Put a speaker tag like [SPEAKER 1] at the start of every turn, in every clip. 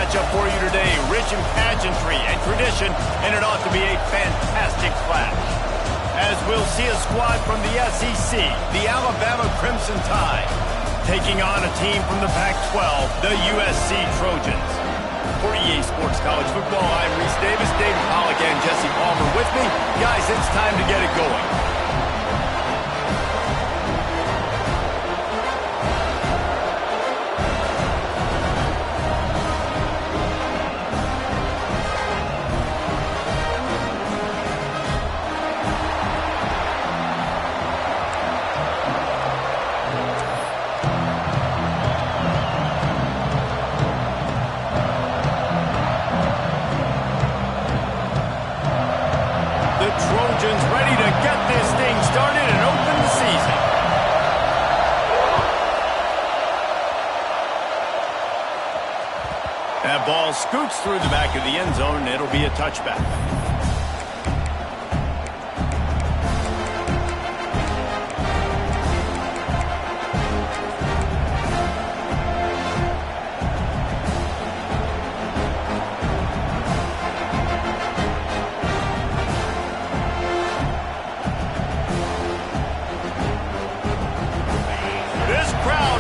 [SPEAKER 1] matchup for you today. Rich in pageantry and tradition, and it ought to be a fantastic clash. As we'll see a squad from the SEC, the Alabama Crimson Tide, taking on a team from the Pac-12, the USC Trojans. For EA Sports College Football, I'm Reese Davis, David Pollack, and Jesse Palmer with me. Guys, it's time to get it going. Ready to get this thing started and open the season. That ball scoots through the back of the end zone, and it'll be a touchback.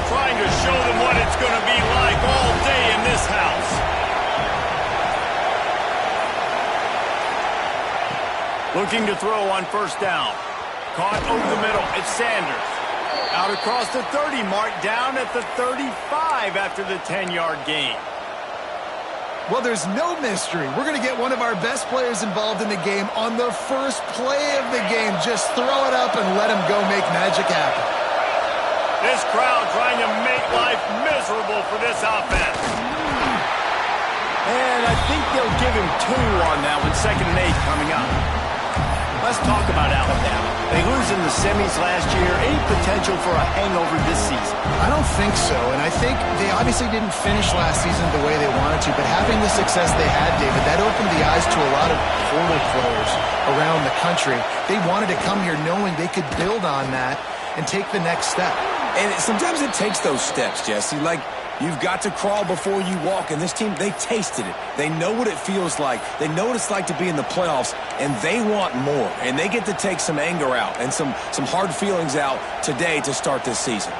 [SPEAKER 1] Trying to show them what it's going to be like all day in this house. Looking to throw on first down. Caught over the middle. It's Sanders. Out across the 30 mark, down at the 35 after the 10-yard gain.
[SPEAKER 2] Well, there's no mystery. We're going to get one of our best players involved in the game on the first play of the game. Just throw it up and let him go make magic happen.
[SPEAKER 1] This crowd trying to make life miserable for this offense. And I think they'll give him 2 on that one. 2nd and 8 coming up. Let's talk about Alabama. They lose in the semis last year. Any potential for a hangover this season?
[SPEAKER 2] I don't think so, and I think they obviously didn't finish last season the way they wanted to, but having the success they had, David, that opened the eyes to a lot of portal players around the country. They wanted to come here knowing they could build on that and take the next step.
[SPEAKER 3] And sometimes it takes those steps, Jesse. Like, you've got to crawl before you walk. And this team, they tasted it. They know what it feels like. They know what it's like to be in the playoffs, and they want more. And they get to take some anger out and some hard feelings out today to start this season.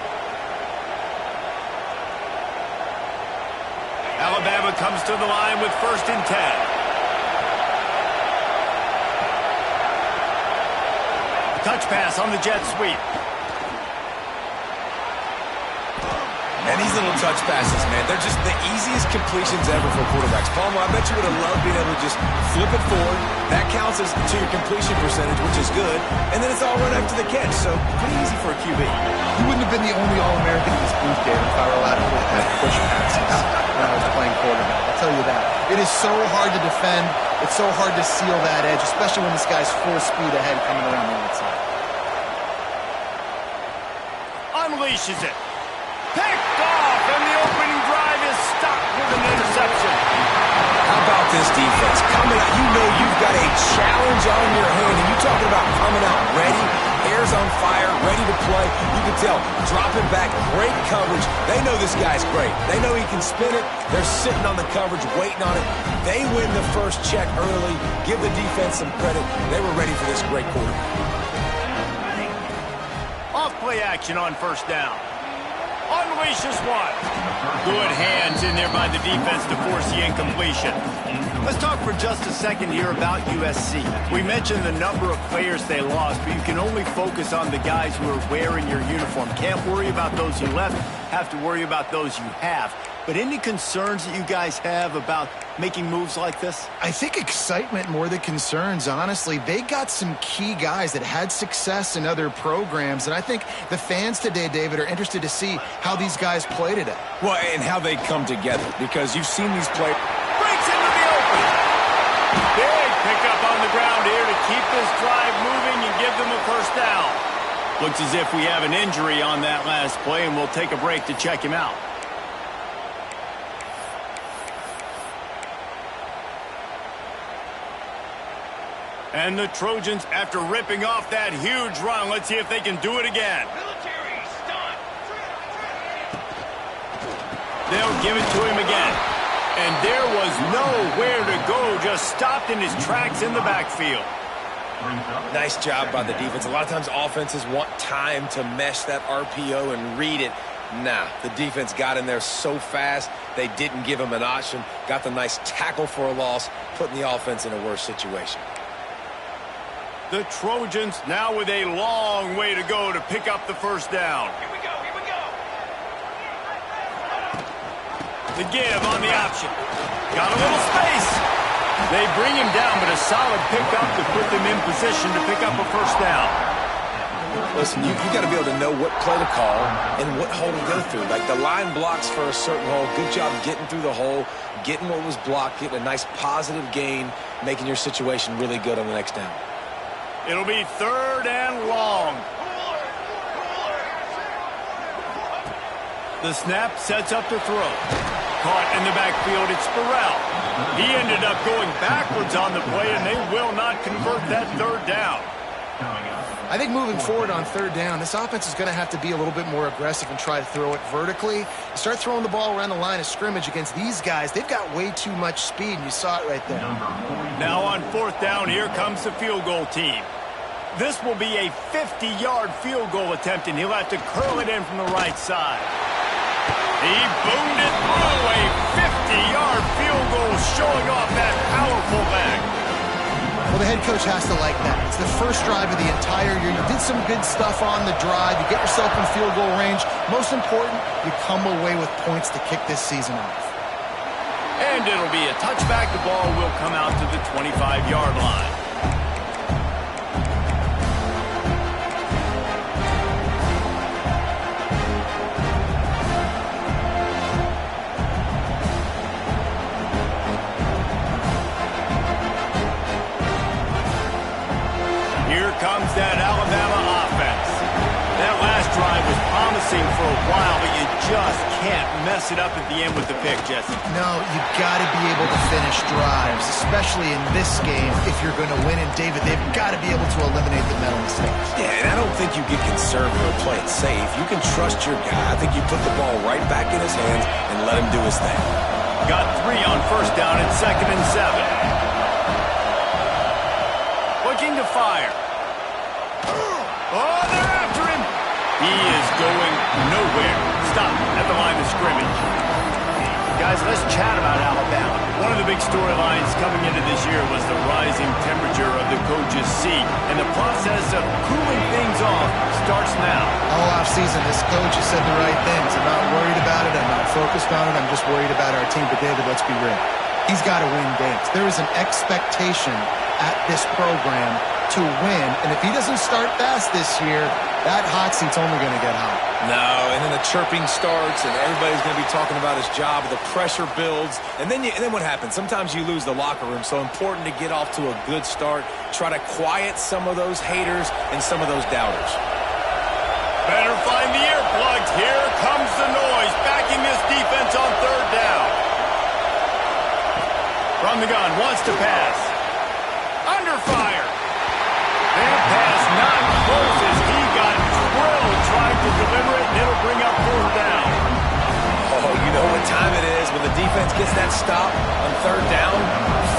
[SPEAKER 1] Alabama comes to the line with 1st and 10. Touch pass on the jet sweep.
[SPEAKER 3] And these little touch passes, man, they're just the easiest completions ever for quarterbacks. Palmer, I bet you would have loved being able to just flip it forward. That counts as to your completion percentage, which is good. And then it's all run after the catch, so pretty easy for a QB.
[SPEAKER 2] You wouldn't have been the only All-American in this booth, David, if I were allowed to push passes when I was playing quarterback. I'll tell you that. It is so hard to defend. It's so hard to seal that edge, especially when this guy's full speed ahead coming around the outside.
[SPEAKER 1] Unleashes it. Picked off, and the opening drive is stopped with an interception.
[SPEAKER 3] How about this defense? Coming out, you know you've got a challenge on your hand, and you're talking about coming out ready, hair's on fire, ready to play. You can tell, dropping back, great coverage. They know this guy's great. They know he can spin it. They're sitting on the coverage, waiting on it. They win the first check early. Give the defense some credit. They were ready for this great quarterback.
[SPEAKER 1] Off play action on first down. Unleashes one. Good hands in there by the defense to force the incompletion. Let's talk for just a second here about USC. We mentioned the number of players they lost, but you can only focus on the guys who are wearing your uniform. Can't worry about those who left, have to worry about those you have. But any concerns that you guys have about making moves like this?
[SPEAKER 2] I think excitement more than concerns, honestly. They got some key guys that had success in other programs, and I think the fans today, David, are interested to see how these guys play today.
[SPEAKER 3] Well, and how they come together, because you've seen these players.
[SPEAKER 1] Breaks into the open. Big pickup on the ground here to keep this drive moving and give them a first down. Looks as if we have an injury on that last play, and we'll take a break to check him out. And the Trojans, after ripping off that huge run, let's see if they can do it again. They'll give it to him again. And there was nowhere to go, just stopped in his tracks in the backfield.
[SPEAKER 3] Nice job by the defense. A lot of times offenses want time to mesh that RPO and read it. Nah, the defense got in there so fast, they didn't give him an option. Got the nice tackle for a loss, putting the offense in a worse situation.
[SPEAKER 1] The Trojans now with a long way to go to pick up the first down.
[SPEAKER 3] Here we go, here we go.
[SPEAKER 1] The give on the option. Got a little space. They bring him down, but a solid pickup to put them in position to pick up a first down.
[SPEAKER 3] Listen, you got to be able to know what play to call and what hole to go through. Like the line blocks for a certain hole. Good job getting through the hole, getting what was blocked, getting a nice positive gain, making your situation really good on the next down.
[SPEAKER 1] It'll be 3rd and long. The snap sets up the throw. Caught in the backfield, it's Burrell. He ended up going backwards on the play, and they will not convert that 3rd down.
[SPEAKER 2] I think moving forward on 3rd down, this offense is going to have to be a little bit more aggressive and try to throw it vertically. You start throwing the ball around the line of scrimmage against these guys, they've got way too much speed, and you saw it right there.
[SPEAKER 1] Now on 4th down, here comes the field goal team. This will be a 50-yard field goal attempt, and he'll have to curl it in from the right side. He boomed it through, a 50-yard field goal, showing off that powerful leg.
[SPEAKER 2] Well, the head coach has to like that. It's the first drive of the entire year. You did some good stuff on the drive. You get yourself in field goal range. Most important, you come away with points to kick this season off.
[SPEAKER 1] And it'll be a touchback. The ball will come out to the 25-yard line. Comes that Alabama offense. That last drive was promising for a while, but you just can't mess it up at the end with the pick, Jesse.
[SPEAKER 2] No, you've got to be able to finish drives, especially in this game if you're going to win. And, David, they've got to be able to eliminate the mental mistakes.
[SPEAKER 3] Yeah, and I don't think you get conservative or play it safe. You can trust your guy. I think you put the ball right back in his hands and let him do his thing.
[SPEAKER 1] Got 3 on 1st down and 2nd and 7. Looking to fire. Oh, they're after him. He is going nowhere. Stop at the line of scrimmage. Guys, let's chat about Alabama. One of the big storylines coming into this year was the rising temperature of the coach's seat, and the process of cooling things off starts now.
[SPEAKER 2] All offseason, this coach has said the right things. I'm not worried about it. I'm not focused on it. I'm just worried about our team. But, David, let's be real. He's got to win games. There is an expectation at this program to win, and if he doesn't start fast this year, that hot seat's only going to get hot.
[SPEAKER 3] No, and then the chirping starts, and everybody's going to be talking about his job. The pressure builds, and then what happens? Sometimes you lose the locker room, so important to get off to a good start. Try to quiet some of those haters and some of those doubters.
[SPEAKER 1] Better find the earplugs. Here comes the noise, backing this defense on 3rd down. From the gun, wants to pass. Under fire. And pass not close as he got drilled trying to deliver it, and it'll bring up 4th down.
[SPEAKER 3] Oh, you know what time it is when the defense gets that stop on 3rd down.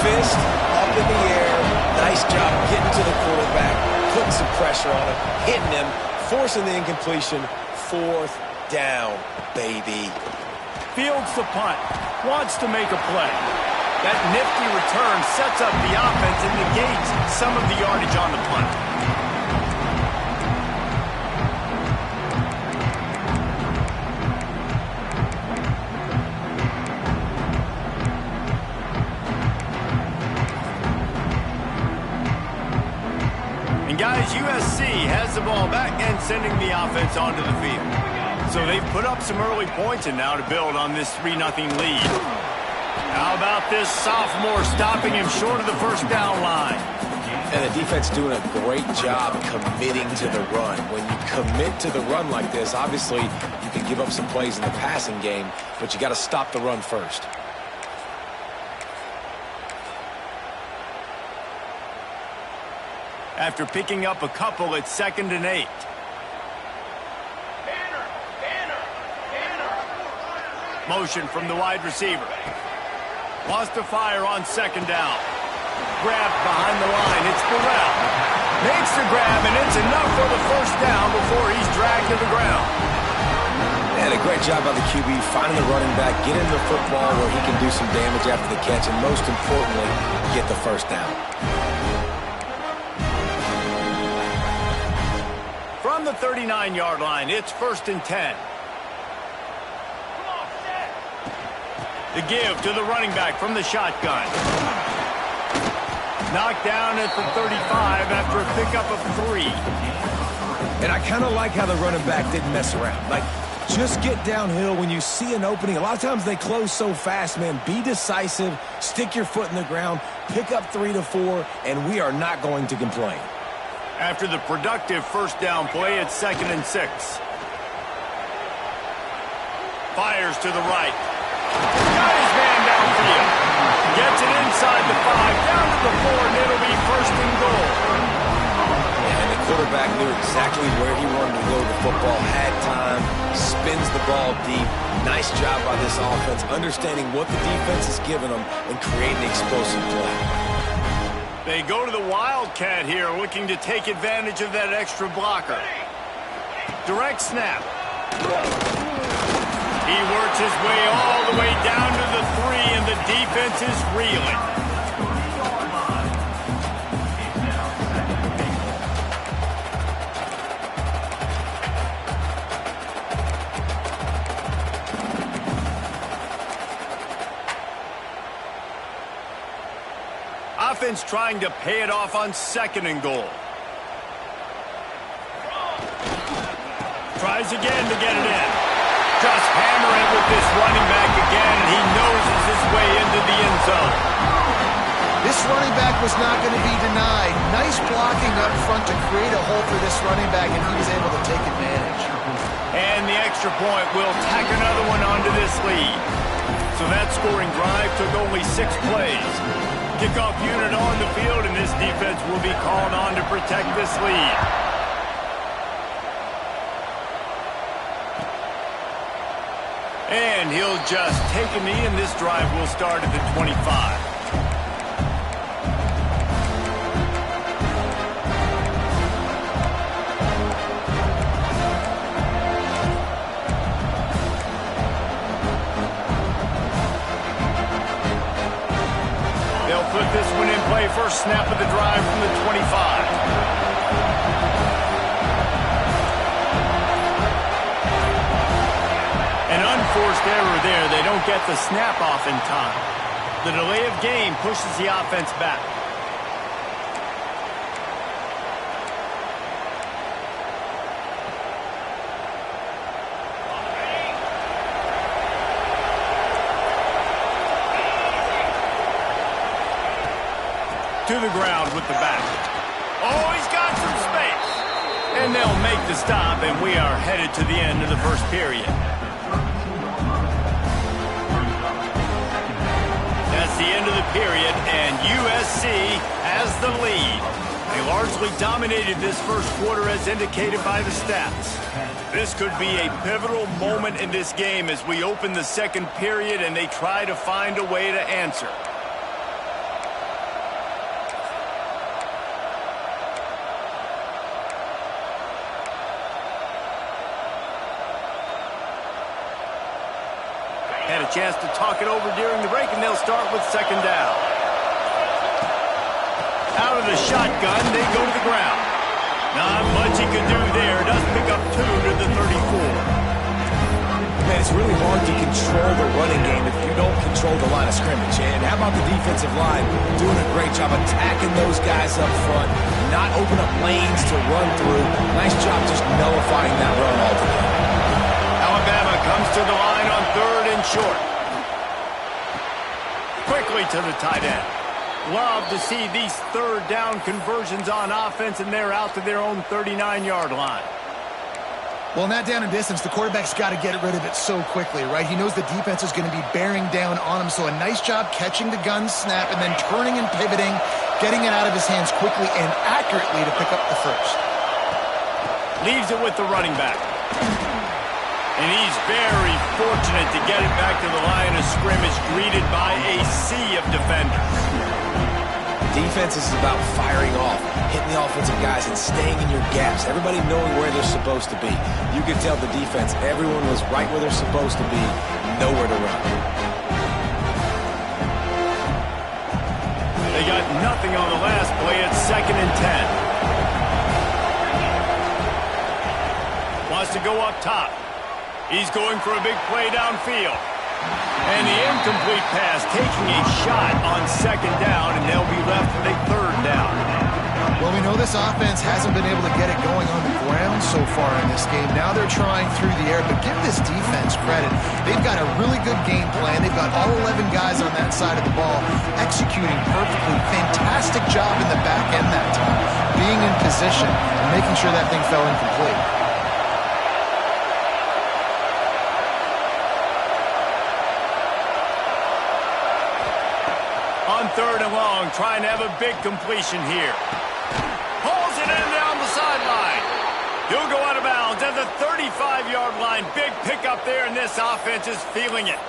[SPEAKER 3] Fist up in the air. Nice job getting to the quarterback, putting some pressure on him, hitting him, forcing the incompletion. 4th down, baby.
[SPEAKER 1] Fields the punt. Wants to make a play. That nifty return sets up the offense and negates some of the yardage on the punt. And guys, USC has the ball back and sending the offense onto the field. So they've put up some early points and now to build on this 3-0 lead. How about this sophomore stopping him short of the 1st down line?
[SPEAKER 3] And the defense doing a great job committing to the run. When you commit to the run like this, obviously you can give up some plays in the passing game, but you got to stop the run first.
[SPEAKER 1] After picking up a couple, it's 2nd and 8. Motion from the wide receiver. Wants to fire on second down. Grabbed behind the line. It's Burrell. Makes the grab, and it's enough for the first down before he's dragged to the ground.
[SPEAKER 3] And a great job by the QB finding the running back, getting the football where he can do some damage after the catch, and most importantly, get the first down.
[SPEAKER 1] From the 39-yard line, it's 1st and 10. The give to the running back from the shotgun. Knocked down at the 35 after a pickup of 3.
[SPEAKER 3] And I kind of like how the running back didn't mess around. Like, just get downhill when you see an opening. A lot of times they close so fast, man. Be decisive, stick your foot in the ground, pick up 3 to 4, and we are not going to complain.
[SPEAKER 1] After the productive first down play, it's 2nd and 6. Fires to the right. Got his man downfield. Gets it inside the 5, down to the 4, and it'll be 1st and goal.
[SPEAKER 3] And the quarterback knew exactly where he wanted to go. The football had time, spins the ball deep. Nice job by this offense, understanding what the defense is giving them and creating explosive play.
[SPEAKER 1] They go to the Wildcat here, looking to take advantage of that extra blocker. Direct snap. He works his way all the way down to the 3, and the defense is reeling. Offense trying to pay it off on 2nd and goal. Tries again to get it in. Just hammer it with this running back again, and he noses his way into the end zone.
[SPEAKER 2] This running back was not going to be denied. Nice blocking up front to create a hole for this running back, and he was able to take advantage.
[SPEAKER 1] And the extra point will tack another one onto this lead. So that scoring drive took only 6 plays. Kickoff unit on the field, and this defense will be called on to protect this lead. And he'll just take a knee, and this drive will start at the 25. They'll put this one in play. First snap of the drive from the 25. An unforced error there. They don't get the snap off in time. The delay of game pushes the offense back. To the ground with the back. Oh, he's got some space. And they'll make the stop, and we are headed to the end of the first period. That's the end of the period, and USC has the lead. They largely dominated this first quarter as indicated by the stats. This could be a pivotal moment in this game as we open the second period and they try to find a way to answer. Had a chance to talk it over during the break, and they'll start with second down. Out of the shotgun, they go to the ground. Not much he can do there. Does pick up 2 to the 34.
[SPEAKER 3] Man, it's really hard to control the running game if you don't control the line of scrimmage. And how about the defensive line doing a great job attacking those guys up front, not open up lanes to run through. Nice job just nullifying that run altogether.
[SPEAKER 1] Alabama comes to the line on 3rd and short. Quickly to the tight end. Love to see these 3rd down conversions on offense, and they're out to their own 39-yard line.
[SPEAKER 2] Well, in that down and distance, the quarterback's got to get rid of it so quickly, right? He knows the defense is going to be bearing down on him, so a nice job catching the gun snap and then turning and pivoting, getting it out of his hands quickly and accurately to pick up the first.
[SPEAKER 1] Leaves it with the running back. And he's very fortunate to get it back to the line of scrimmage, greeted by a sea of defenders.
[SPEAKER 3] Defense is about firing off, hitting the offensive guys, and staying in your gaps. Everybody knowing where they're supposed to be. You can tell the defense, everyone was right where they're supposed to be, nowhere to run.
[SPEAKER 1] They got nothing on the last play. It's 2nd and 10. Wants to go up top. He's going for a big play downfield. And the incomplete pass, taking a shot on 2nd down, and they'll be left with a 3rd down.
[SPEAKER 2] Well, we know this offense hasn't been able to get it going on the ground so far in this game. Now they're trying through the air, but give this defense credit. They've got a really good game plan. They've got all 11 guys on that side of the ball executing perfectly. Fantastic job in the back end that time, being in position and making sure that thing fell incomplete.
[SPEAKER 1] On 3rd and long, trying to have a big completion here. Pulls it in down the sideline. He'll go out of bounds at the 35-yard line. Big pickup there, and this offense is feeling it.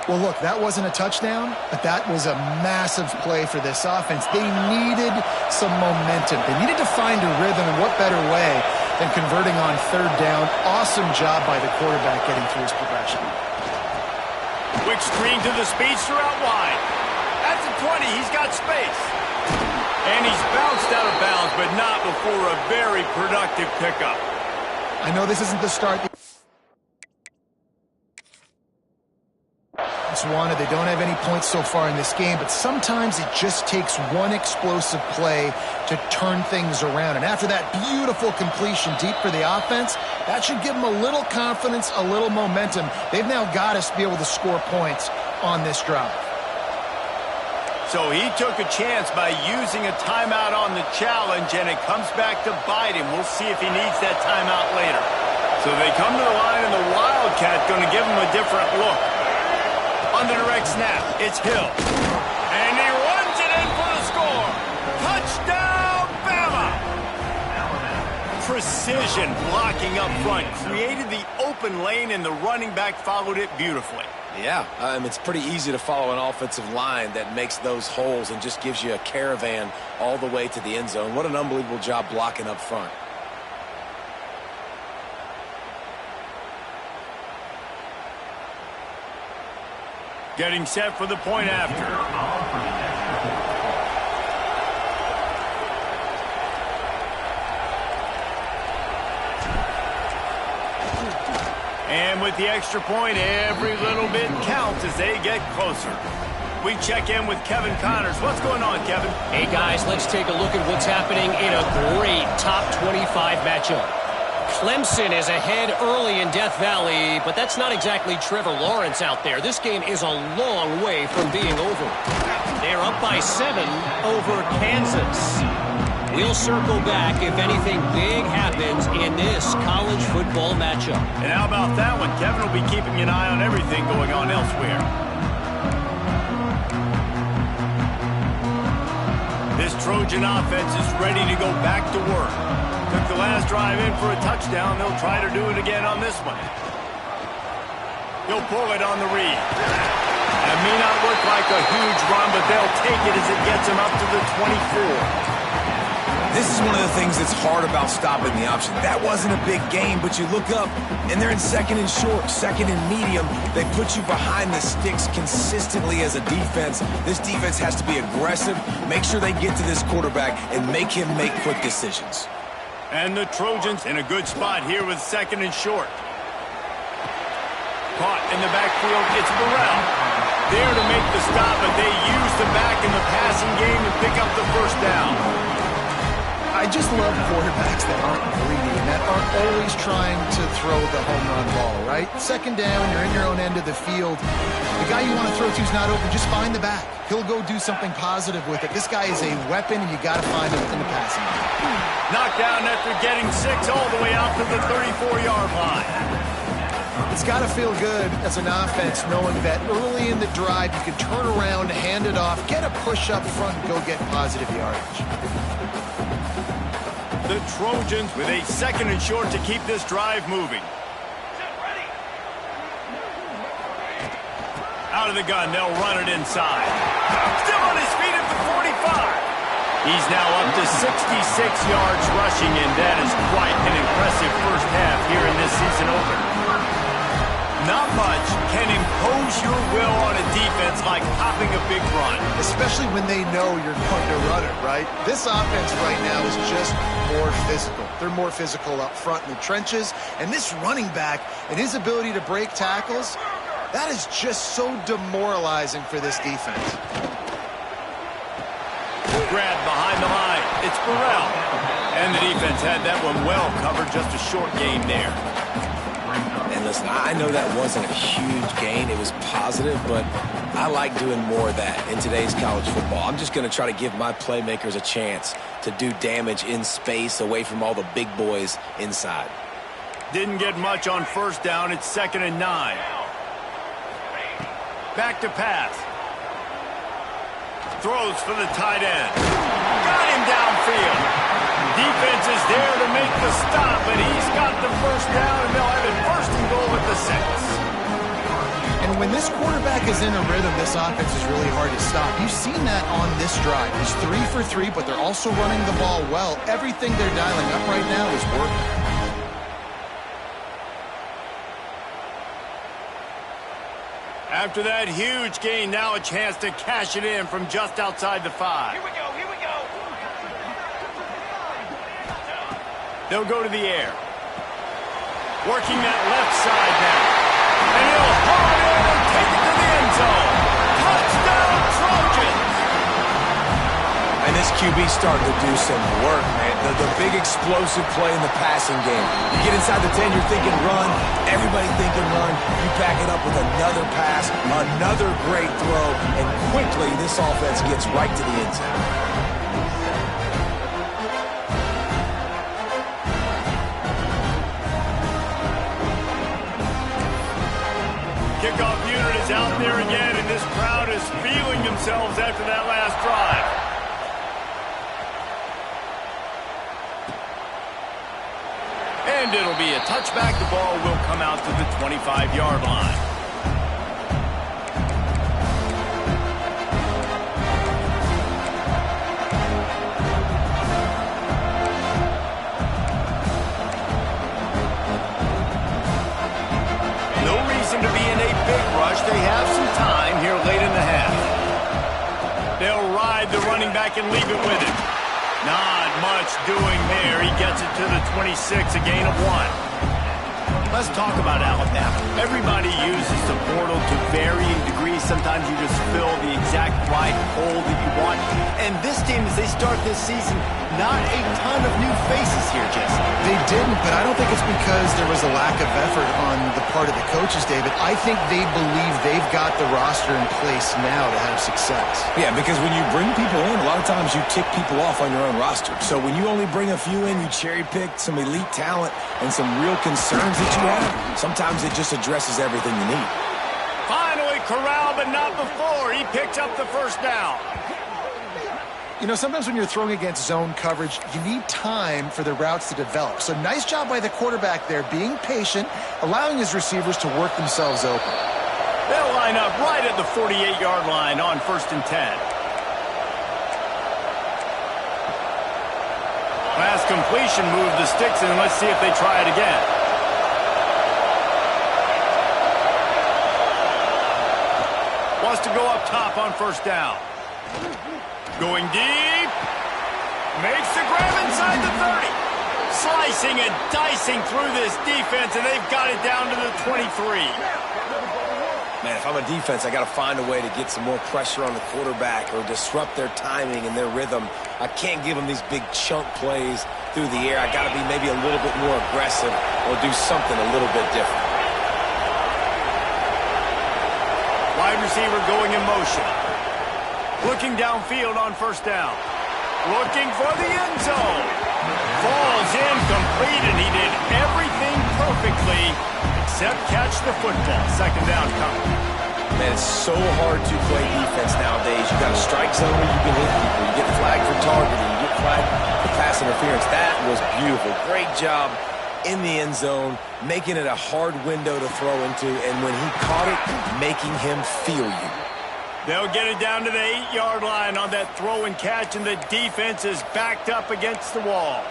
[SPEAKER 2] Well, look, that wasn't a touchdown, but that was a massive play for this offense. They needed some momentum. They needed to find a rhythm, and what better way than converting on 3rd down. Awesome job by the quarterback getting through his progression.
[SPEAKER 1] Quick screen to the speedster out wide. At the 20, he's got space. And he's bounced out of bounds, but not before a very productive pickup.
[SPEAKER 2] I know this isn't the start it's wanted. They don't have any points so far in this game, but sometimes it just takes one explosive play to turn things around. And after that beautiful completion deep for the offense, that should give them a little confidence, a little momentum. They've now got us to be able to score points on this drive.
[SPEAKER 1] So he took a chance by using a timeout on the challenge, and it comes back to bite him. We'll see if he needs that timeout later. So they come to the line, and the Wildcat going to give him a different look. On the direct snap, it's Hill. And he runs it in for the score. Touchdown, Bama! Precision blocking up front. Created the open lane, and the running back followed it beautifully.
[SPEAKER 3] Yeah, it's pretty easy to follow an offensive line that makes those holes and just gives you a caravan all the way to the end zone. What an unbelievable job blocking up front.
[SPEAKER 1] Getting set for the point after. And with the extra point, every little bit counts as they get closer. We check in with Kevin Connors. What's going on, Kevin?
[SPEAKER 4] Hey, guys, let's take a look at what's happening in a great top 25 matchup. Clemson is ahead early in Death Valley, but that's not exactly Trevor Lawrence out there. This game is a long way from being over. They're up by 7 over Kansas. We'll circle back if anything big happens in this college football matchup.
[SPEAKER 1] And how about that one? Kevin will be keeping an eye on everything going on elsewhere. This Trojan offense is ready to go back to work. Took the last drive in for a touchdown. They'll try to do it again on this one. He'll pull it on the read. It may not look like a huge run, but they'll take it as it gets him up to the 24.
[SPEAKER 3] This is one of the things that's hard about stopping the option. That wasn't a big game, but you look up, and they're in 2nd and short, 2nd and medium. They put you behind the sticks consistently as a defense. This defense has to be aggressive, make sure they get to this quarterback, and make him make quick decisions.
[SPEAKER 1] And the Trojans in a good spot here with 2nd and short. Caught in the backfield, it's Burrell. There to make the stop, but they use the back in the passing game to pick up the 1st down.
[SPEAKER 2] I just love quarterbacks that aren't greedy and that aren't always trying to throw the home run ball, right? 2nd down, you're in your own end of the field. The guy you want to throw to is not open. Just find the back. He'll go do something positive with it. This guy is a weapon, and you got to find him in the passing game.
[SPEAKER 1] Knocked down after getting 6 all the way out to the 34-yard line.
[SPEAKER 2] It's got to feel good as an offense knowing that early in the drive you can turn around, hand it off, get a push up front, and go get positive yardage.
[SPEAKER 1] The Trojans with a 2nd and short to keep this drive moving. out of the gun. They'll run it inside. Still on his feet at the 45. He's now up to 66 yards rushing, and that is quite an impressive first half here in this season opener. Not much can impose your will on a defense like popping a big run.
[SPEAKER 2] Especially when they know you're going to run it, right? This offense right now is just more physical. They're more physical up front in the trenches, and this running back and his ability to break tackles, that is just so demoralizing for this defense.
[SPEAKER 1] Grab behind the line. It's Burrell. And the defense had that one well covered. Just a short game there.
[SPEAKER 3] And listen, I know that wasn't a huge gain. It was positive, but I like doing more of that in today's college football. I'm just going to try to give my playmakers a chance to do damage in space away from all the big boys inside.
[SPEAKER 1] Didn't get much on first down. It's 2nd and 9. Back to pass. Throws for the tight end. Got him downfield. Defense is there to make the stop, and he's got the first down, and they'll have it 1st and goal at the 6.
[SPEAKER 2] And when this quarterback is in a rhythm, this offense is really hard to stop. You've seen that on this drive. He's 3 for 3, but they're also running the ball well. Everything they're dialing up right now is working.
[SPEAKER 1] After that huge gain, now a chance to cash it in from just outside the 5.
[SPEAKER 5] Here we go, here we go.
[SPEAKER 1] They'll go to the air. Working that left side now. And he'll haul it in and take it to the end zone. Touchdown, Trojans!
[SPEAKER 3] And this QB starting to do some work, man. The big explosive play in the passing game. You get inside the 10, you're thinking run. Everybody thinking run. You back it up with another pass, another great throw, and quickly this offense gets right to the end zone.
[SPEAKER 1] Kickoff unit is out there again, and this crowd is feeling themselves after that last drive. And it'll be a touchback. The ball will come out to the 25-yard line. No reason to be in a big rush. They have some time here late in the half. They'll ride the running back and leave it with him. Not much doing there. He gets it to the 26, a gain of 1. Let's talk about Alabama. Everybody uses the portal to varying degrees. Sometimes you just fill the exact right hole that you want. And this team, as they start this season, not a ton of new faces here, Jesse.
[SPEAKER 2] They didn't, but I don't think it's because there was a lack of effort on the part of the coaches, David. I think they believe they've got the roster in place now to have success.
[SPEAKER 3] Yeah, because when you bring people in, a lot of times you tick people off on your own roster. So when you only bring a few in, you cherry-pick some elite talent and some real concerns that you have, sometimes it just addresses everything you need.
[SPEAKER 1] Finally corralled, but not before. He picks up the first down.
[SPEAKER 2] You know, sometimes when you're throwing against zone coverage, you need time for the routes to develop. So nice job by the quarterback there, being patient, allowing his receivers to work themselves open.
[SPEAKER 1] They'll line up right at the 48-yard line on 1st and 10. Pass completion, move the sticks, and let's see if they try it again. Wants to go up top on 1st down. Going deep. Makes the grab inside the 30. Slicing and dicing through this defense, and they've got it down to the 23.
[SPEAKER 3] Man, if I'm a defense, I got to find a way to get some more pressure on the quarterback or disrupt their timing and their rhythm. I can't give them these big chunk plays through the air. I got to be maybe a little bit more aggressive or do something a little bit different.
[SPEAKER 1] Wide receiver going in motion. Looking downfield on 1st down. Looking for the end zone. Falls incomplete, and he did everything perfectly except catch the football. 2nd down coming.
[SPEAKER 3] Man, it's so hard to play defense nowadays. You got a strike zone where you can hit people. You get flagged for targeting. You get flagged for pass interference. That was beautiful. Great job in the end zone, making it a hard window to throw into, and when he caught it, making him feel you.
[SPEAKER 1] They'll get it down to the 8-yard line on that throw and catch, and the defense is backed up against the wall.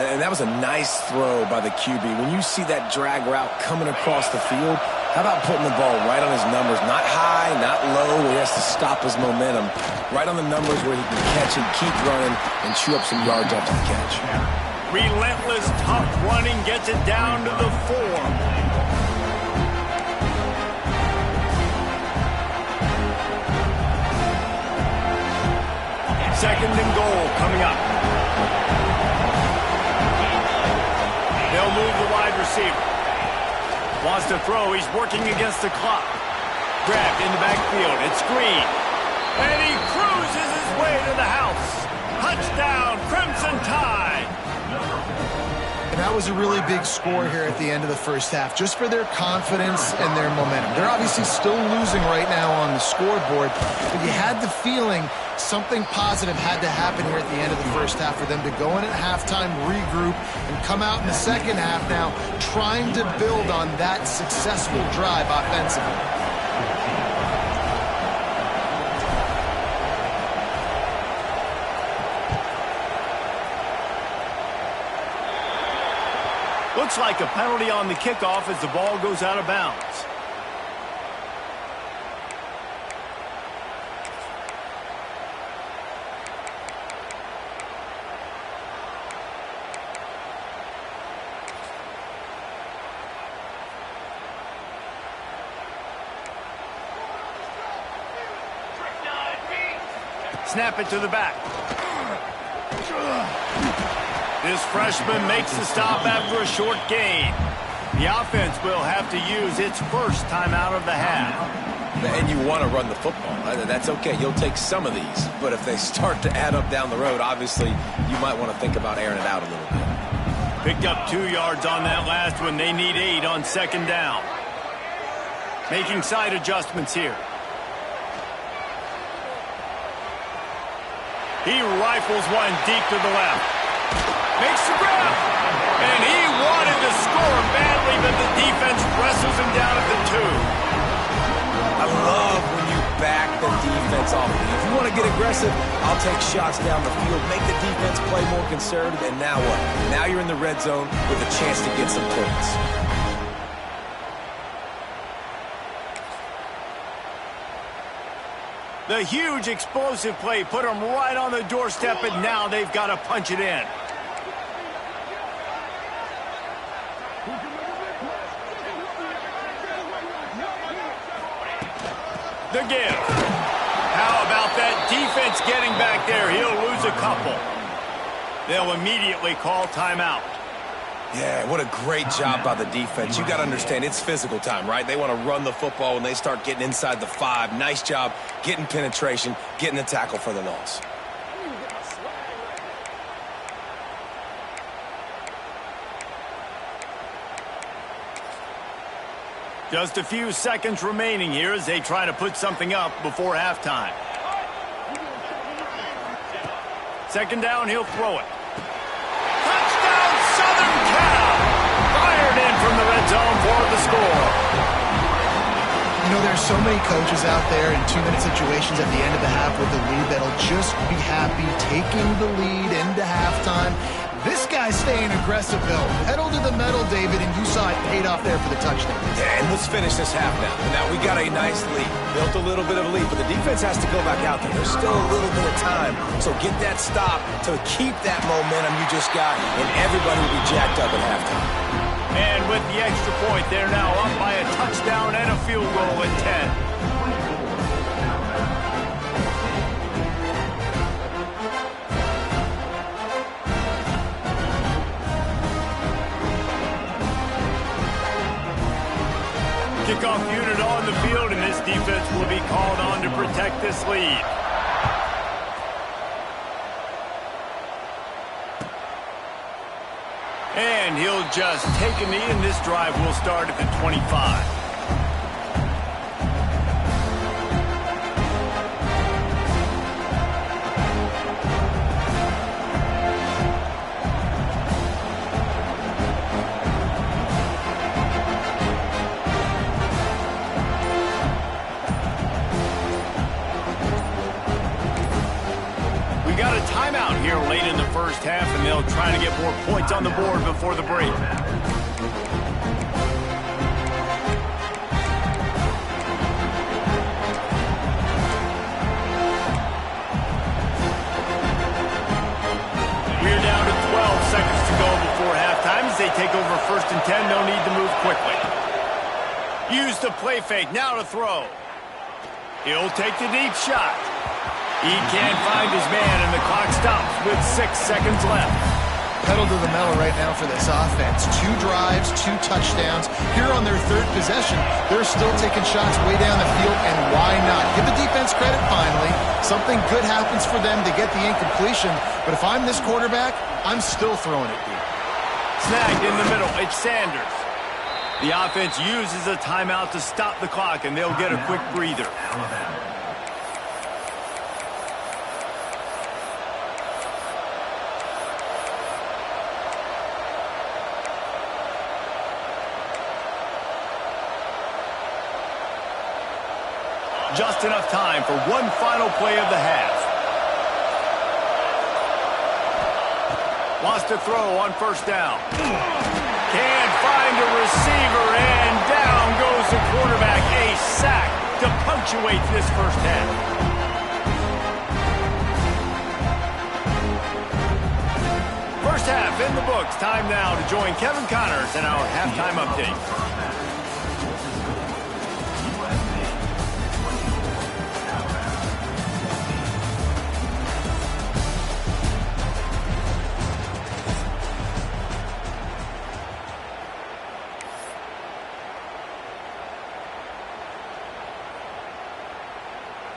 [SPEAKER 3] And that was a nice throw by the QB. When you see that drag route coming across the field, how about putting the ball right on his numbers? Not high, not low, where he has to stop his momentum. Right on the numbers where he can catch it, keep running, and chew up some yards after the catch.
[SPEAKER 1] Relentless, tough running gets it down to the 4. Second and goal coming up. They'll move the wide receiver. Wants to throw. He's working against the clock. Grabbed in the backfield. It's Green. And he cruises his way to the house. Touchdown, Crimson Tide.
[SPEAKER 2] And that was a really big score here at the end of the first half, just for their confidence and their momentum. They're obviously still losing right now on the scoreboard, but you had the feeling something positive had to happen here at the end of the first half for them to go in at halftime, regroup, and come out in the second half now trying to build on that successful drive offensively.
[SPEAKER 1] Looks like a penalty on the kickoff as the ball goes out of bounds. Snap it to the back. This freshman makes the stop after a short gain. The offense will have to use its first timeout of the half.
[SPEAKER 3] And you want to run the football. That's okay. You'll take some of these. But if they start to add up down the road, obviously you might want to think about airing it out a little bit.
[SPEAKER 1] Picked up 2 yards on that last one. They need 8 on second down. Making side adjustments here. He rifles one deep to the left. Makes the grab. And he wanted to score badly, but the defense wrestles him down at the 2.
[SPEAKER 3] I love when you back the defense off. If you want to get aggressive, I'll take shots down the field, make the defense play more conservative, and now what? Now you're in the red zone with a chance to get some points.
[SPEAKER 1] The huge explosive play put them right on the doorstep, and now they've got to punch it in. The give. How about that defense getting back there? He'll lose a couple. They'll immediately call timeout.
[SPEAKER 3] Yeah, what a great job by the defense. You got to understand, it's physical time, right? They want to run the football when they start getting inside the 5. Nice job getting penetration, getting the tackle for the loss.
[SPEAKER 1] Just a few seconds remaining here as they try to put something up before halftime. Second down, he'll throw it. Touchdown, Southern Cal! Fired in from the red zone for the score.
[SPEAKER 2] You know, there's so many coaches out there in 2-minute situations at the end of the half with the lead that'll just be happy taking the lead into halftime. This guy's staying aggressive, though. Pedal to the metal, David, and you saw it paid off there for the touchdown.
[SPEAKER 3] Yeah, and let's finish this half now. Now, we got a nice lead. Built a little bit of a lead, but the defense has to go back out there. There's still a little bit of time. So get that stop to keep that momentum you just got, and everybody will be jacked up at halftime.
[SPEAKER 1] And with the extra point, they're now up by a touchdown and a field goal at 10. Kickoff unit on the field, and this defense will be called on to protect this lead. And he'll just take a knee, and this drive will start at the 25. here late in the first half, and they'll try to get more points on the board before the break. We're down to 12 seconds to go before halftime as they take over 1st and 10. No need to move quickly. Use the play fake. Now to throw. He'll take the deep shot. He can't find his man, and the clock stops with 6 seconds left.
[SPEAKER 2] Pedal to the metal right now for this offense. 2 drives, 2 touchdowns. Here on their 3rd possession, they're still taking shots way down the field, and why not? Give the defense credit finally. Something good happens for them to get the incompletion, but if I'm this quarterback, I'm still throwing it deep.
[SPEAKER 1] Snagged in the middle. It's Sanders. The offense uses a timeout to stop the clock, and they'll get a quick breather. Just enough time for one final play of the half. Wants to throw on 1st down. Can't find a receiver, and down goes the quarterback. A sack to punctuate this first half. First half in the books. Time now to join Kevin Connors in our halftime update.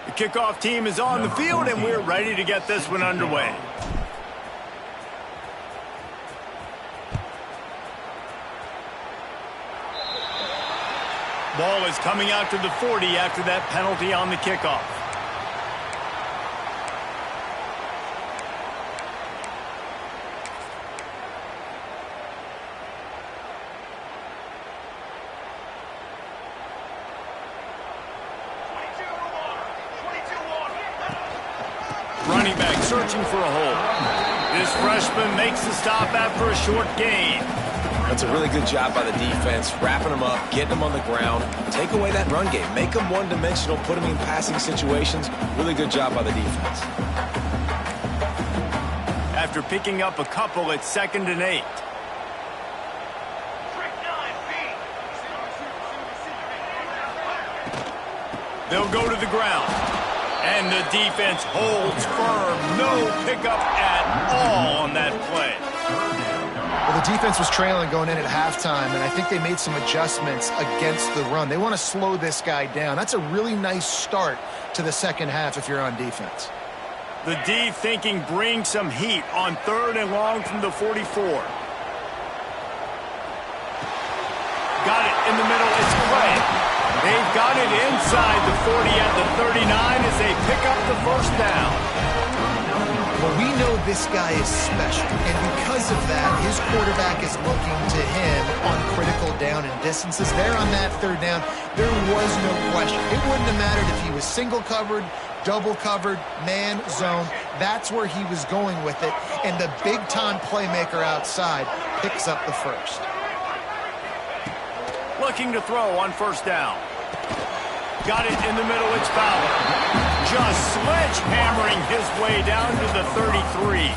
[SPEAKER 1] The kickoff team is on the field, and we're ready to get this one underway. Ball is coming out to the 40 after that penalty on the kickoff. Running back searching for a hole. This freshman makes the stop after a short gain.
[SPEAKER 3] That's a really good job by the defense, wrapping them up, getting them on the ground. Take away that run game. Make them one-dimensional, put them in passing situations. Really good job by the defense.
[SPEAKER 1] After picking up a couple, it's 2nd and 8. They'll go to the ground. And the defense holds firm. No pickup at all on that play.
[SPEAKER 2] Well, the defense was trailing going in at halftime, and I think they made some adjustments against the run. They want to slow this guy down. That's a really nice start to the second half if you're on defense.
[SPEAKER 1] The D thinking bring some heat on 3rd and long from the 44. Got it in the middle. It's Clay. They've got it inside the 40 at the 39 as they pick up the 1st down.
[SPEAKER 2] Well, we know this guy is special, and because of that, his quarterback is looking to him on critical down and distances. There on that 3rd down, there was no question. It wouldn't have mattered if he was single covered, double covered, man, zone. That's where he was going with it, and the big-time playmaker outside picks up the 1st.
[SPEAKER 1] Looking to throw on 1st down. Got it in the middle, it's Fowler. Just sledgehammering his way down to the 33.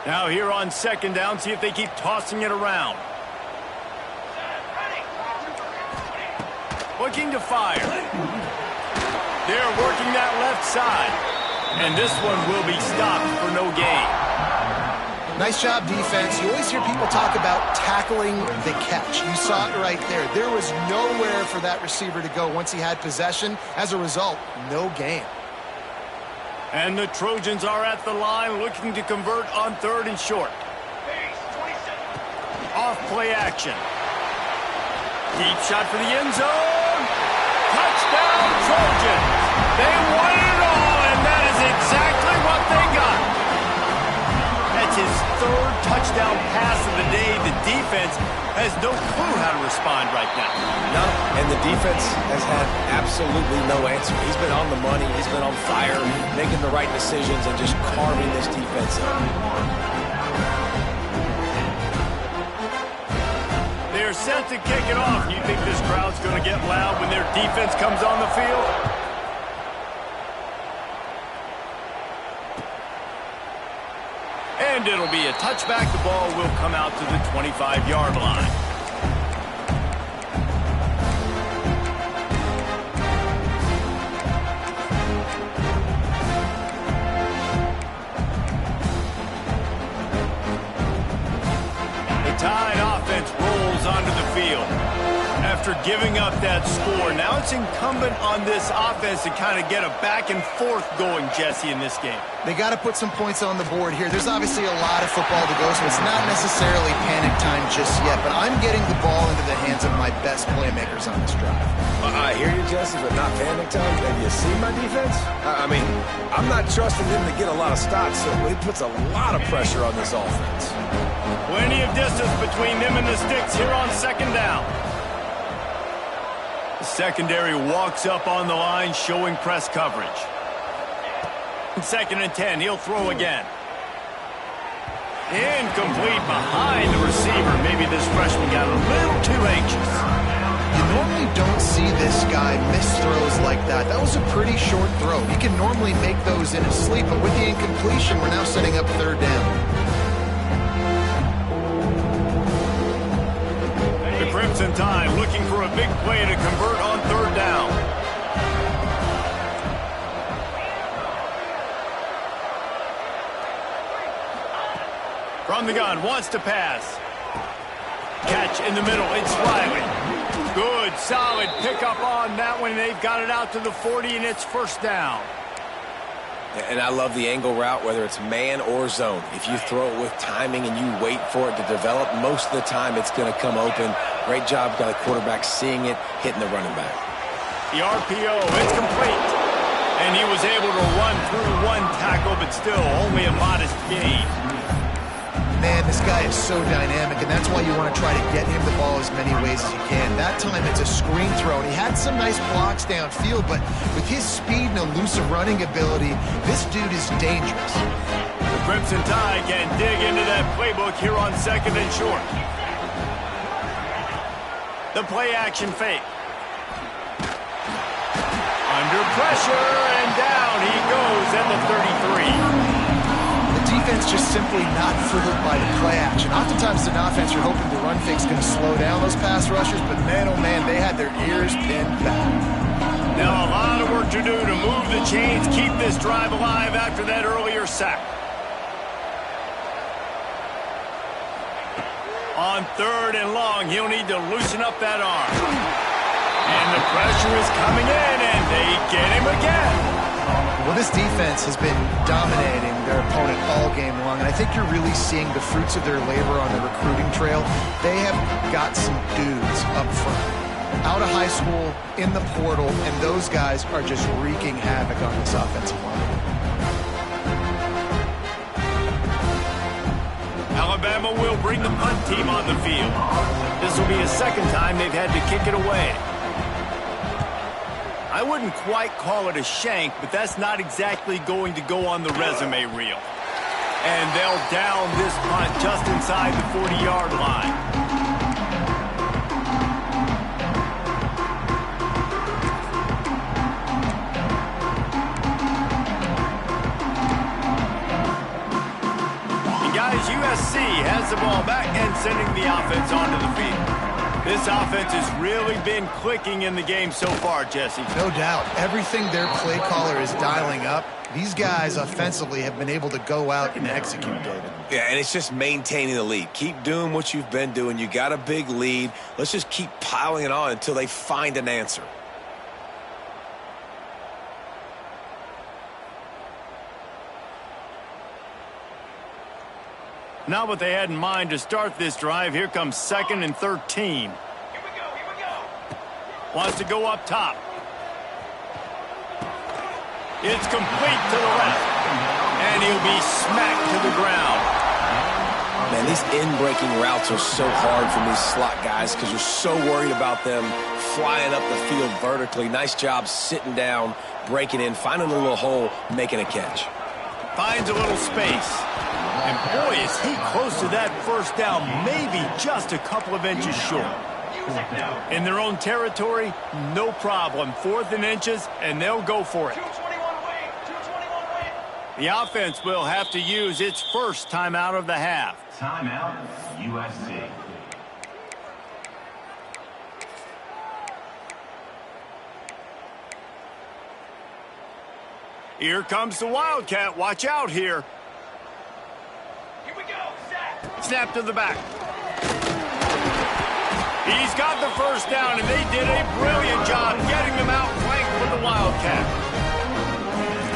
[SPEAKER 1] Now here on 2nd down, see if they keep tossing it around. Looking to fire. They're working that left side. And this one will be stopped for no gain.
[SPEAKER 2] Nice job, defense. You always hear people talk about tackling the catch. You saw it right there. There was nowhere for that receiver to go once he had possession. As a result, no gain.
[SPEAKER 1] And the Trojans are at the line looking to convert on 3rd and short. Off play action. Deep shot for the end zone. Touchdown, Trojans. They won it all, and that is exactly what they got. That's his third touchdown pass of the day. The defense has no clue how to respond right now.
[SPEAKER 3] No, and the defense has had absolutely no answer. He's been on the money. He's been on fire, making the right decisions and just carving this defense up.
[SPEAKER 1] They're set to kick it off. You think this crowd's going to get loud when their defense comes on the field? And it'll be a touchback. The ball will come out to the 25-yard line. The Tide offense rolls onto the field. After giving up that score, now it's incumbent on this offense to kind of get a back and forth going, Jesse, in this game.
[SPEAKER 2] They got to put some points on the board here. There's obviously a lot of football to go, so it's not necessarily panic time just yet, but I'm getting the ball into the hands of my best playmakers on this drive.
[SPEAKER 3] I hear you, Jesse, but not panic time. Have you seen my defense? I mean, I'm not trusting them to get a lot of stops, so it puts a lot of pressure on this offense.
[SPEAKER 1] Plenty of distance between them and the sticks here on second down. The secondary walks up on the line, showing press coverage. 2nd and 10, he'll throw again. Incomplete behind the receiver. Maybe this freshman got a little too anxious.
[SPEAKER 2] You normally don't see this guy miss throws like that. That was a pretty short throw. He can normally make those in his sleep, but with the incompletion, we're now setting up 3rd down.
[SPEAKER 1] The Crimson Tide looking for a big play to convert on 3rd down. From the gun, wants to pass. Catch in the middle, it's Riley. Good, solid pickup on that one. They've got it out to the 40, and it's 1st down.
[SPEAKER 3] And I love the angle route, whether it's man or zone. If you throw it with timing and you wait for it to develop, most of the time it's going to come open. Great job by the quarterback seeing it, hitting the running back.
[SPEAKER 1] The RPO, it's complete. And he was able to run through one tackle, but still only a modest gain.
[SPEAKER 2] Man, this guy is so dynamic, and that's why you want to try to get him the ball as many ways as you can. That time it's a screen throw, and he had some nice blocks downfield, but with his speed and elusive running ability, this dude is dangerous.
[SPEAKER 1] The Crimson Tide can dig into that playbook here on 2nd and short. The play action fake. Under pressure, and down he goes at the 33.
[SPEAKER 2] Defense just simply not fooled by the play action. Oftentimes, an offense, you're hoping the run fake's going to slow down those pass rushers, but man, oh man, they had their ears pinned back.
[SPEAKER 1] Now a lot of work to do to move the chains, keep this drive alive after that earlier sack. On 3rd and long, he'll need to loosen up that arm. And the pressure is coming in, and they get him again.
[SPEAKER 2] Well, this defense has been dominating their opponent all game long, and I think you're really seeing the fruits of their labor on the recruiting trail. They have got some dudes up front, out of high school, in the portal, and those guys are just wreaking havoc on this offensive line.
[SPEAKER 1] Alabama will bring the punt team on the field. This will be a 2nd time they've had to kick it away. I wouldn't quite call it a shank, but that's not exactly going to go on the resume reel. And they'll down this punt just inside the 40-yard line. And guys, USC has the ball back and sending the offense onto the field. This offense has really been clicking in the game so far, Jesse.
[SPEAKER 2] No doubt. Everything their play caller is dialing up, these guys offensively have been able to go out and execute, David.
[SPEAKER 3] Yeah, and it's just maintaining the lead. Keep doing what you've been doing. You got a big lead. Let's just keep piling it on until they find an answer.
[SPEAKER 1] Not what they had in mind to start this drive. Here comes 2nd and 13. Here we go. Wants to go up top. It's complete to the left. And he'll be smacked to the ground.
[SPEAKER 3] these in-breaking routes are so hard for these slot guys because you're so worried about them flying up the field vertically. Nice job sitting down, breaking in, finding a little hole, making a catch.
[SPEAKER 1] Finds a little space. And boy, is he close to that first down, maybe just a couple of inches short. In their own territory, no problem. 4th and inches, and they'll go for it. The offense will have to use its first timeout of the half.
[SPEAKER 5] Timeout, USC.
[SPEAKER 1] Here comes the Wildcat. Watch out here.
[SPEAKER 5] Here we go.
[SPEAKER 1] Snap to the back. He's got the first down, and they did a brilliant job getting them out flanked with the Wildcat.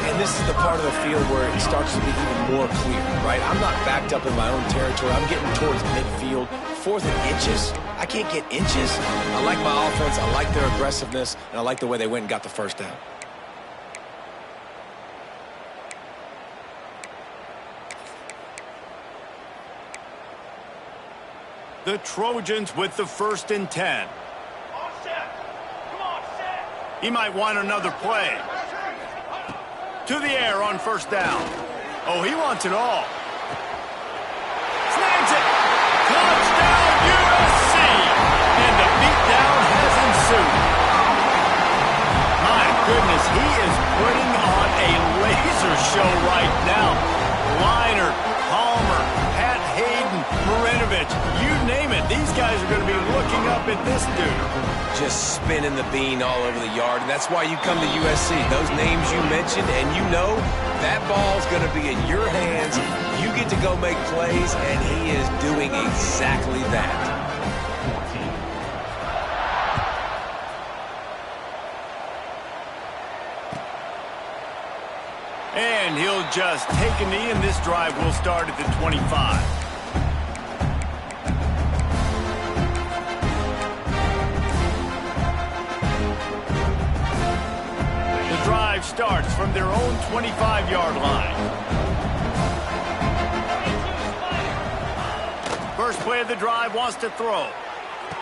[SPEAKER 3] And this is the part of the field where it starts to be even more clear, right? I'm not backed up in my own territory. I'm getting towards midfield. 4th and inches. I can't get inches. I like my offense. I like their aggressiveness, and I like the way they went and got the first down.
[SPEAKER 1] The Trojans with the 1st and 10. He might want another play. To the air on 1st down. Oh, he wants it all. Snags it. Touchdown, USC. And the beatdown has ensued. My goodness, he is putting on a laser show right now. Liner, Palmer, Pat Hayden, Marinovich, you name it. These guys are going to be looking up at this dude.
[SPEAKER 3] Just spinning the bean all over the yard, and that's why you come to USC. Those names you mentioned, and you know that ball's going to be in your hands. You get to go make plays, and he is doing exactly that.
[SPEAKER 1] And he'll just take a knee, and this drive will start at the 25. The drive starts from their own 25-yard line. First play of the drive, wants to throw.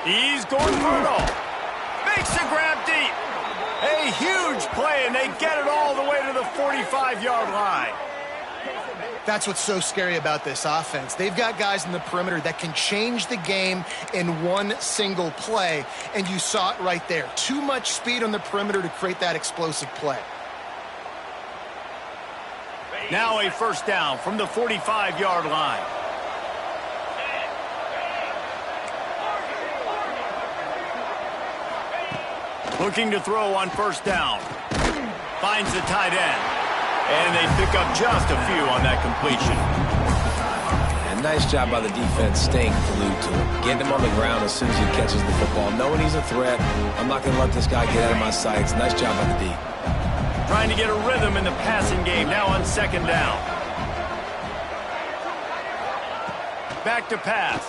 [SPEAKER 1] He's going for it all. Makes the grab deep. A huge play, and they get it all the way to the 45-yard line.
[SPEAKER 2] That's what's so scary about this offense. They've got guys in the perimeter that can change the game in one single play, and you saw it right there. Too much speed on the perimeter to create that explosive play.
[SPEAKER 1] Now a 1st down from the 45-yard line. Looking to throw on 1st down. Finds the tight end. And they pick up just a few on that completion.
[SPEAKER 3] And nice job by the defense staying glued to him. Getting him on the ground as soon as he catches the football. Knowing he's a threat, I'm not going to let this guy get out of my sights. Nice job by the D.
[SPEAKER 1] Trying to get a rhythm in the passing game now on 2nd down. Back to pass.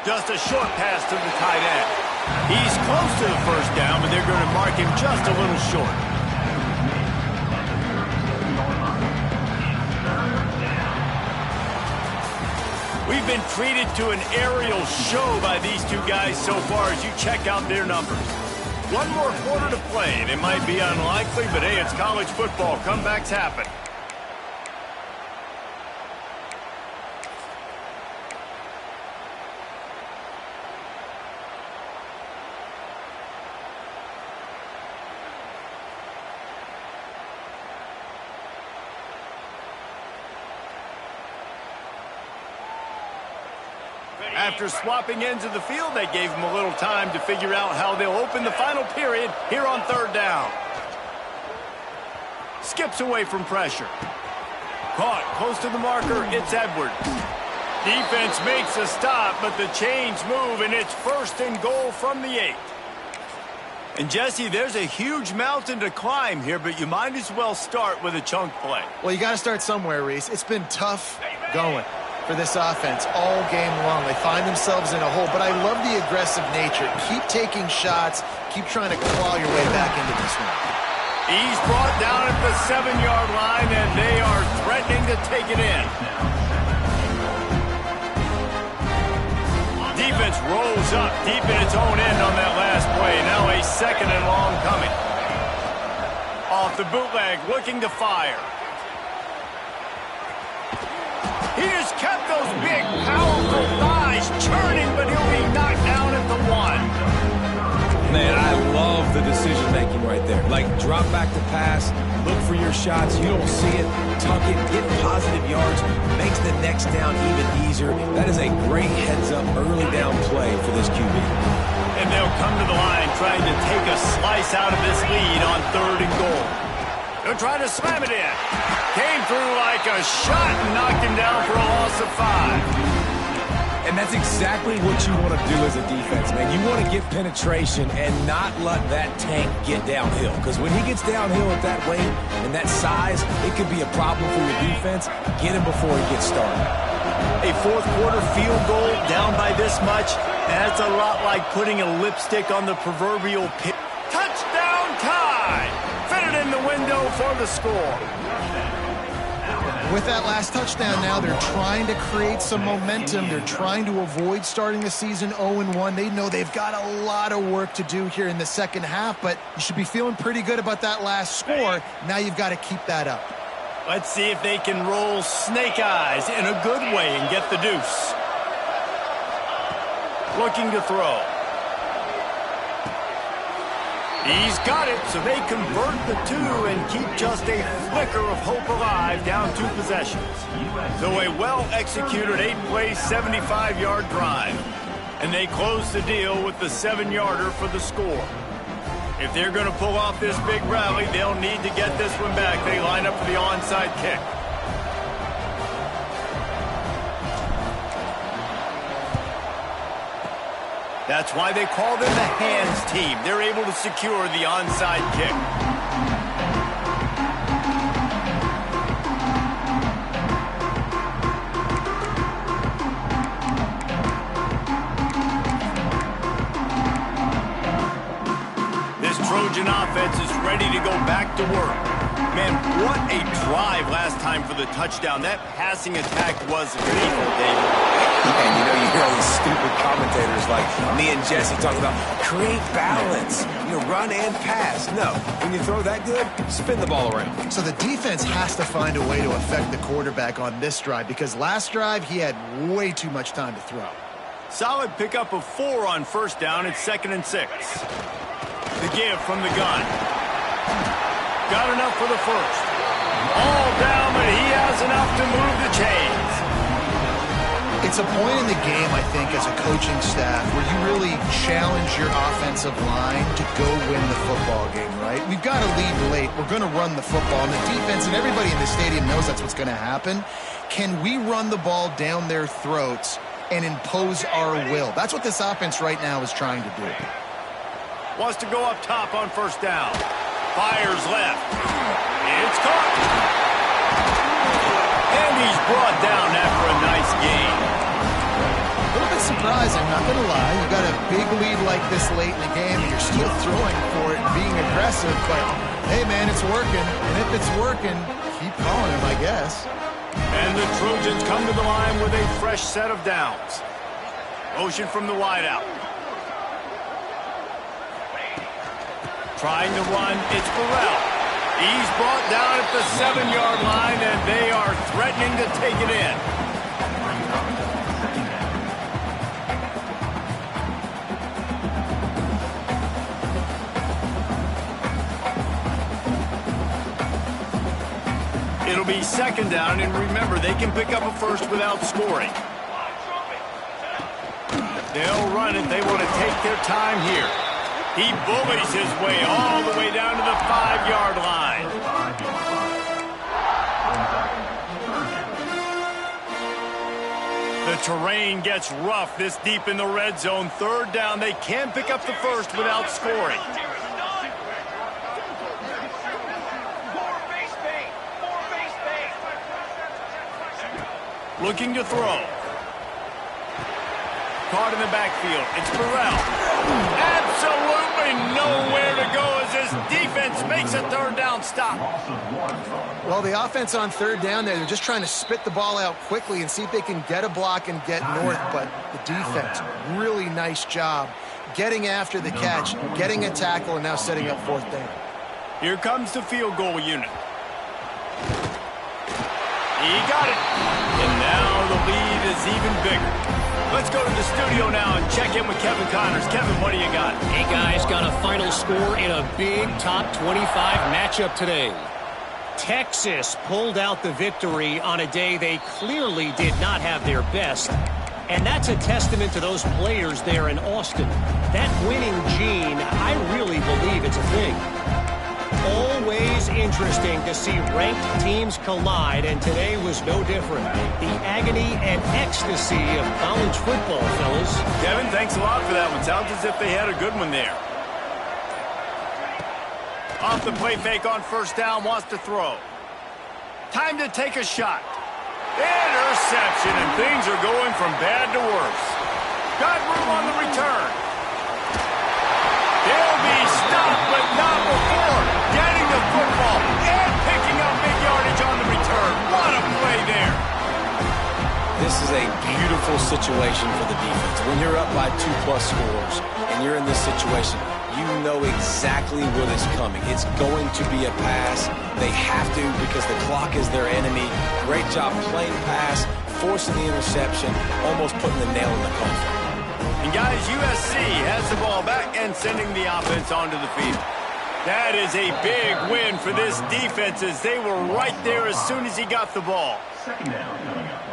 [SPEAKER 1] Just a short pass to the tight end. He's close to the 1st down, but they're going to mark him just a little short. We've been treated to an aerial show by these two guys so far as you check out their numbers. One more quarter to play. It might be unlikely, but hey, it's college football. Comebacks happen. After swapping ends of the field, they gave him a little time to figure out how they'll open the final period here on 3rd down. Skips away from pressure. Caught close to the marker, it's Edwards. Defense makes a stop, but the chains move, and it's 1st and goal from the 8. And Jesse, there's a huge mountain to climb here, but you might as well start with a chunk play.
[SPEAKER 2] Well, you got to start somewhere, Reese. It's been tough going for this offense all game long. They find themselves in a hole, but I love the aggressive nature. Keep taking shots. Keep trying to claw your way back into this one.
[SPEAKER 1] He's brought down at the 7-yard line, and they are threatening to take it in. Defense rolls up deep in its own end on that last play. Now a second and long coming. Off the bootleg, looking to fire. He just kept those big, powerful thighs churning, but he'll be knocked down at the 1.
[SPEAKER 3] Man, I love the decision-making right there. Like, drop back to pass, look for your shots. You don't see it, tuck it, get positive yards, makes the next down even easier. That is a great heads-up early down play for this QB.
[SPEAKER 1] And they'll come to the line trying to take a slice out of this lead on 3rd and goal. They'll try to slam it in. Came through like a shot and knocked him down for a loss of 5.
[SPEAKER 3] And that's exactly what you want to do as a defense, man. You want to get penetration and not let that tank get downhill. Because when he gets downhill at that weight and that size, it could be a problem for your defense. Get him before he gets started.
[SPEAKER 1] A 4th quarter field goal down by this much, and that's a lot like putting a lipstick on the proverbial pig. Touchdown tie! Fitted in the window for the score.
[SPEAKER 2] With that last touchdown now, they're trying to create some momentum. They're trying to avoid starting the season 0-1. They know they've got a lot of work to do here in the second half, but you should be feeling pretty good about that last score. Now you've got to keep that up.
[SPEAKER 1] Let's see if they can roll snake eyes in a good way and get the deuce. Looking to throw. He's got it, so they convert the 2 and keep just a flicker of hope alive down 2 possessions. So a well-executed 8-play, 75-yard drive. And they close the deal with the 7-yarder for the score. If they're going to pull off this big rally, they'll need to get this one back. They line up for the onside kick. That's why they call them the hands team. They're able to secure the onside kick. This Trojan offense is ready to go back to work. Man, what a drive last time for the touchdown. That passing attack was lethal, David.
[SPEAKER 3] And you know, you hear all these stupid commentators like me and Jesse talking about create balance, run and pass. No, when you throw that good, spin the ball around.
[SPEAKER 2] So the defense has to find a way to affect the quarterback on this drive because last drive he had way too much time to throw.
[SPEAKER 1] Solid pickup of 4 on 1st down. It's 2nd and 6. The give from the gun. Got enough for the 1st. All down, but he has enough to move the chains.
[SPEAKER 2] It's a point in the game, I think, as a coaching staff where you really challenge your offensive line to go win the football game, right? We've got to lead late. We're going to run the football. And the defense and everybody in the stadium knows that's what's going to happen. Can we run the ball down their throats and impose our will? That's what this offense right now is trying to do.
[SPEAKER 1] Wants to go up top on 1st down. Fires left. It's caught. And he's brought down after a nice gain.
[SPEAKER 2] A little bit surprising, not going to lie. You got a big lead like this late in the game, and you're still throwing for it and being aggressive. But, hey, man, it's working. And if it's working, keep calling him, I guess.
[SPEAKER 1] And the Trojans come to the line with a fresh set of downs. Motion from the wideout. Trying to run, it's Burrell. He's brought down at the 7-yard line, and they are threatening to take it in. It'll be 2nd down, and remember, they can pick up a 1st without scoring. They'll run it. They want to take their time here. He bullies his way all the way down to the 5-yard line. The terrain gets rough this deep in the red zone. 3rd down. They can pick up the 1st without scoring. Looking to throw. Caught in the backfield. It's Burrell. absolutely nowhere to go as this defense makes a third down stop.
[SPEAKER 2] Well, the offense on third down there, they're just trying to spit the ball out quickly and see if they can get a block and get north, but the defense, really nice job getting after the catch, getting a tackle, and now setting up fourth down.
[SPEAKER 1] Here comes the field goal unit. He got it. And now the lead is even bigger. Let's go to the studio now and check in with Kevin Connors. Kevin, what do you got?
[SPEAKER 4] Hey, guys, got a final score in a big top 25 matchup today. Texas pulled out the victory on a day they clearly did not have their best. And that's a testament to those players there in Austin. That winning gene, I really believe it's a thing. Always interesting to see ranked teams collide, and today was no different. The agony and ecstasy of college football, fellas.
[SPEAKER 1] Kevin, thanks a lot for that one. Sounds as if they had a good one there. Off the play fake on first down, wants to throw. Time to take a shot. Interception, and things are going from bad to worse. Got room on the return. He'll be stopped, but not before getting the football and picking up big yardage on the return. What a play there.
[SPEAKER 3] This is a beautiful situation for the defense. When you're up by 2+ scores and you're in this situation, you know exactly what is coming. It's going to be a pass. They have to because the clock is their enemy. Great job playing pass, forcing the interception, almost putting the nail in the coffin.
[SPEAKER 1] And guys, USC has the ball back and sending the offense onto the field. That is a big win for this defense as they were right there as soon as he got the ball.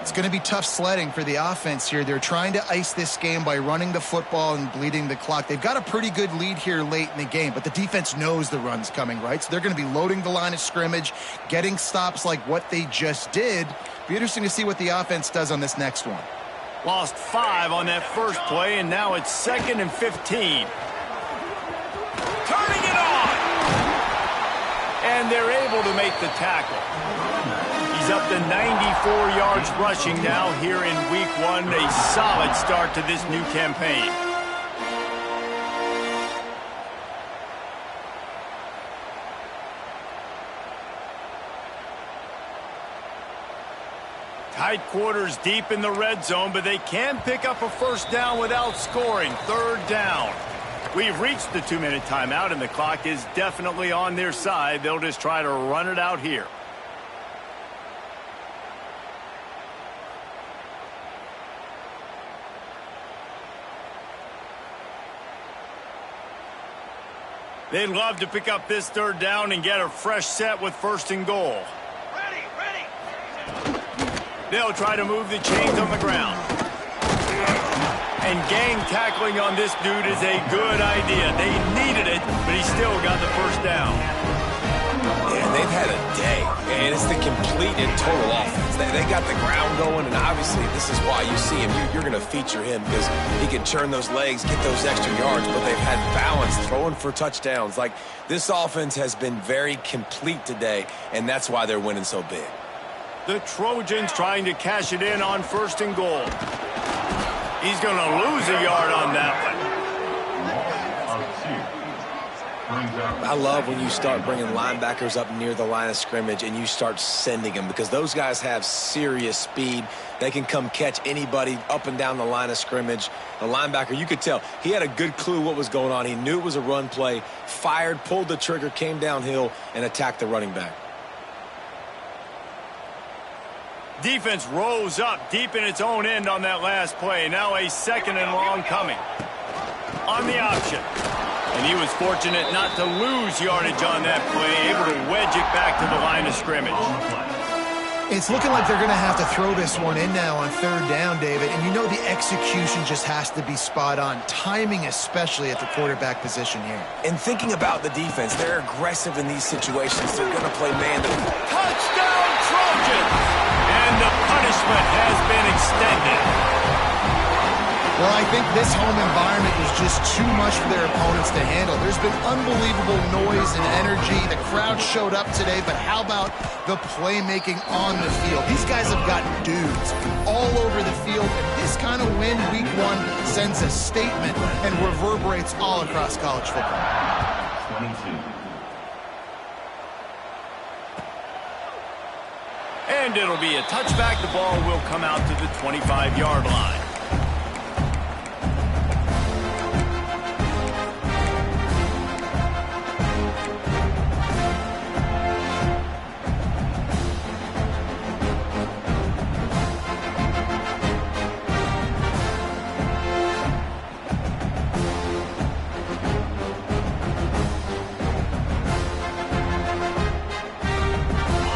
[SPEAKER 2] It's going to be tough sledding for the offense here. They're trying to ice this game by running the football and bleeding the clock. They've got a pretty good lead here late in the game, but the defense knows the run's coming, right? So they're going to be loading the line of scrimmage, getting stops like what they just did. Be interesting to see what the offense does on this next one.
[SPEAKER 1] Lost 5 on that first play, and now it's 2nd and 15. Turning it on! And they're able to make the tackle. He's up to 94 yards rushing now here in week 1. A solid start to this new campaign. Tight quarters deep in the red zone, but they can pick up a first down without scoring. 3rd down. We've reached the 2-minute timeout, and the clock is definitely on their side. They'll just try to run it out here. They'd love to pick up this 3rd down and get a fresh set with 1st and goal. They'll try to move the chains on the ground. And gang tackling on this dude is a good idea. They needed it, but he still got the first down.
[SPEAKER 3] Yeah, they've had a day, and it's the complete and total offense. They got the ground going, and obviously this is why you see him. You're going to feature him because he can churn those legs, get those extra yards, but they've had balance, throwing for touchdowns. Like, this offense has been very complete today, and that's why they're winning so big.
[SPEAKER 1] The Trojans trying to cash it in on 1st and goal. He's going to lose a yard on that one.
[SPEAKER 3] I love when you start bringing linebackers up near the line of scrimmage and you start sending them because those guys have serious speed. They can come catch anybody up and down the line of scrimmage. The linebacker, you could tell, he had a good clue what was going on. He knew it was a run play, fired, pulled the trigger, came downhill, and attacked the running back.
[SPEAKER 1] Defense rose up deep in its own end on that last play. Now a 2nd and long coming. On the option. And he was fortunate not to lose yardage on that play, able to wedge it back to the line of scrimmage.
[SPEAKER 2] It's looking like they're going to have to throw this one in now on 3rd down, David. And you know the execution just has to be spot on. Timing especially at the quarterback position here.
[SPEAKER 3] And thinking about the defense, they're aggressive in these situations. They're going to play man to
[SPEAKER 1] Touchdown Trojans! And the punishment has been extended.
[SPEAKER 2] Well, I think this home environment was just too much for their opponents to handle. There's been unbelievable noise and energy. The crowd showed up today, but how about the playmaking on the field? These guys have got dudes all over the field, and this kind of win week one sends a statement and reverberates all across college football.
[SPEAKER 5] 22.
[SPEAKER 1] And it'll be a touchback. The ball will come out to the 25-yard line.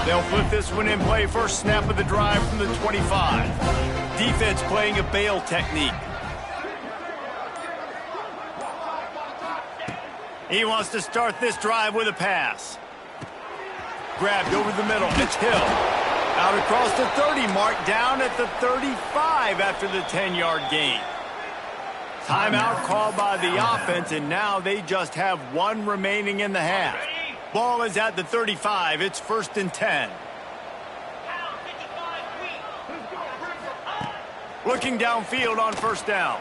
[SPEAKER 1] They'll flip this one in play. First snap of the drive from the 25. Defense playing a bail technique. He wants to start this drive with a pass. Grabbed over the middle. It's Hill. Out across the 30 mark, down at the 35 after the 10-yard gain. Timeout called by the offense, and now they just have one remaining in the half. Ball is at the 35. It's 1st and 10. Looking downfield on 1st down.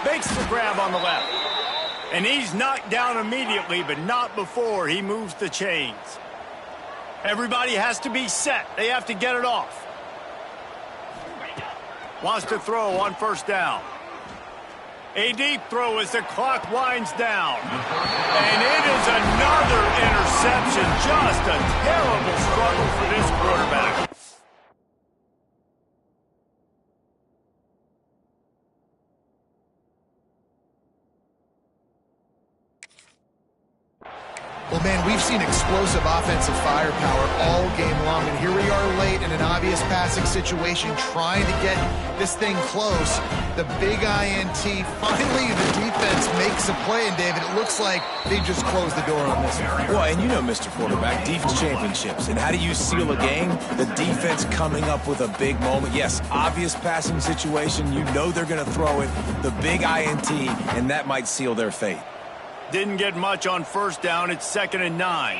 [SPEAKER 1] Makes the grab on the left. And he's knocked down immediately, but not before he moves the chains. Everybody has to be set. They have to get it off. Wants to throw on 1st down. A deep throw as the clock winds down. And it is another interception. Just a terrible struggle for this quarterback.
[SPEAKER 2] Well, man, we've seen explosive offensive firepower all game long, and here we are late in an obvious passing situation trying to get this thing close. The big INT, finally the defense makes a play, and David, it looks like they just closed the door on this one.
[SPEAKER 3] Well, and you know, Mr. Quarterback, defense championships. And how do you seal a game? The defense coming up with a big moment. Yes, obvious passing situation. You know they're going to throw it. The big INT, and that might seal their fate.
[SPEAKER 1] Didn't get much on 1st down. It's 2nd and 9.